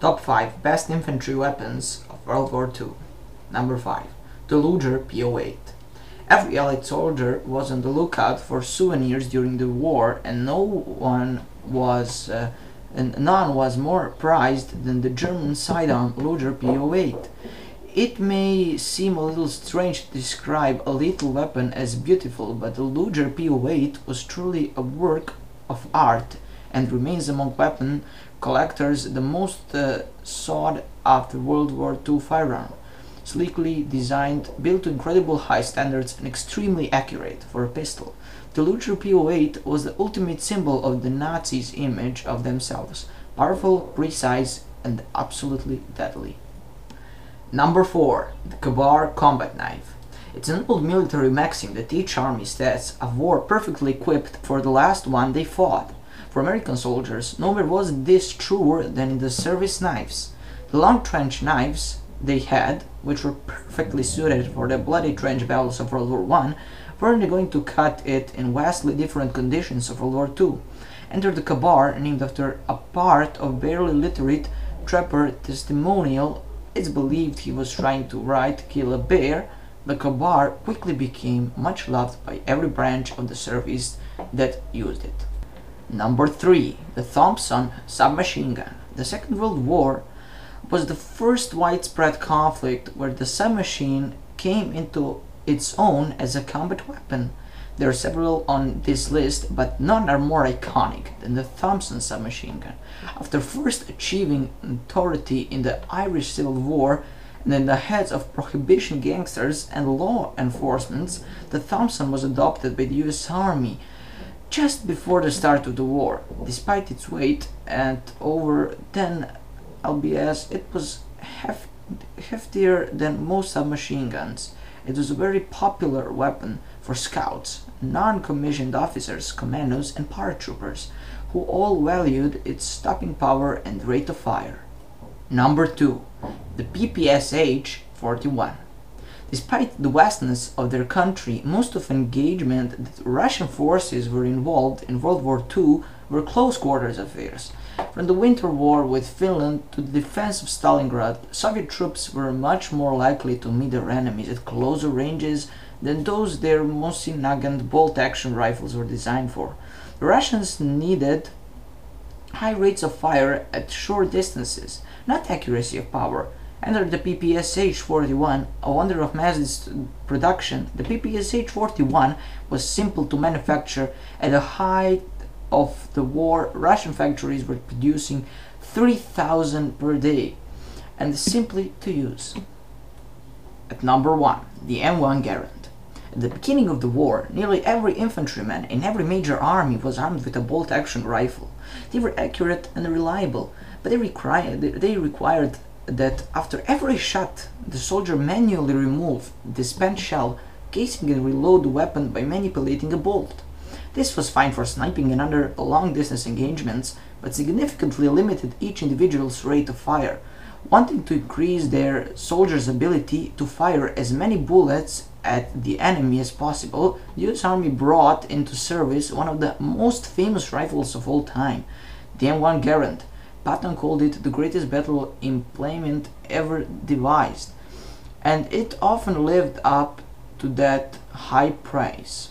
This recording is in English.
Top 5 Best Infantry Weapons of World War II. Number 5. The Luger Po8. Every Allied soldier was on the lookout for souvenirs during the war, and none was more prized than the German sidearm Luger Po8. It may seem a little strange to describe a lethal weapon as beautiful, but the Luger Po8 was truly a work of art and remains among weapon collectors the most sought after World War II firearm. Sleekly designed, built to incredible high standards, and extremely accurate for a pistol, the Luger Po8 was the ultimate symbol of the Nazis' image of themselves: powerful, precise, and absolutely deadly. Number 4. The Khabar combat knife. It's an old military maxim that each army sets a war perfectly equipped for the last one they fought. For American soldiers, nowhere was this truer than in the service knives. The long trench knives they had, which were perfectly suited for the bloody trench battles of World War I, weren't going to cut it in vastly different conditions of World War II. Enter the Khabar, named after a part of barely literate trapper testimonial. It's believed he was trying to write "kill a bear." The Khabar quickly became much loved by every branch of the service that used it. Number 3. The Thompson submachine gun. The Second World War was the first widespread conflict where the submachine came into its own as a combat weapon. There are several on this list, but none are more iconic than the Thompson submachine gun. After first achieving notoriety in the Irish Civil War and in the heads of prohibition gangsters and law enforcement, the Thompson was adopted by the US Army just before the start of the war. Despite its weight and over 10 lbs, it was heftier than most submachine guns. It was a very popular weapon for scouts, non-commissioned officers, commandos, and paratroopers, who all valued its stopping power and rate of fire. Number 2. The PPSH-41. Despite the vastness of their country, most of engagement that Russian forces were involved in World War II were close quarters affairs. From the Winter War with Finland to the defense of Stalingrad, Soviet troops were much more likely to meet their enemies at closer ranges than those their Mosin-Nagant bolt-action rifles were designed for. The Russians needed high rates of fire at short distances, not accuracy of power. Enter the PPSH-41, a wonder of mass production. The PPSH-41 was simple to manufacture. At the height of the war, Russian factories were producing 3,000 per day, and simply to use. At number 1, the M1 Garand. At the beginning of the war, nearly every infantryman in every major army was armed with a bolt-action rifle. They were accurate and reliable, but they required that after every shot, the soldier manually remove the spent shell casing and reload the weapon by manipulating a bolt. This was fine for sniping and other long-distance engagements, but significantly limited each individual's rate of fire. Wanting to increase their soldiers' ability to fire as many bullets at the enemy as possible, the US Army brought into service one of the most famous rifles of all time, the M1 Garand. Patton called it the greatest battle implement ever devised, and it often lived up to that high praise.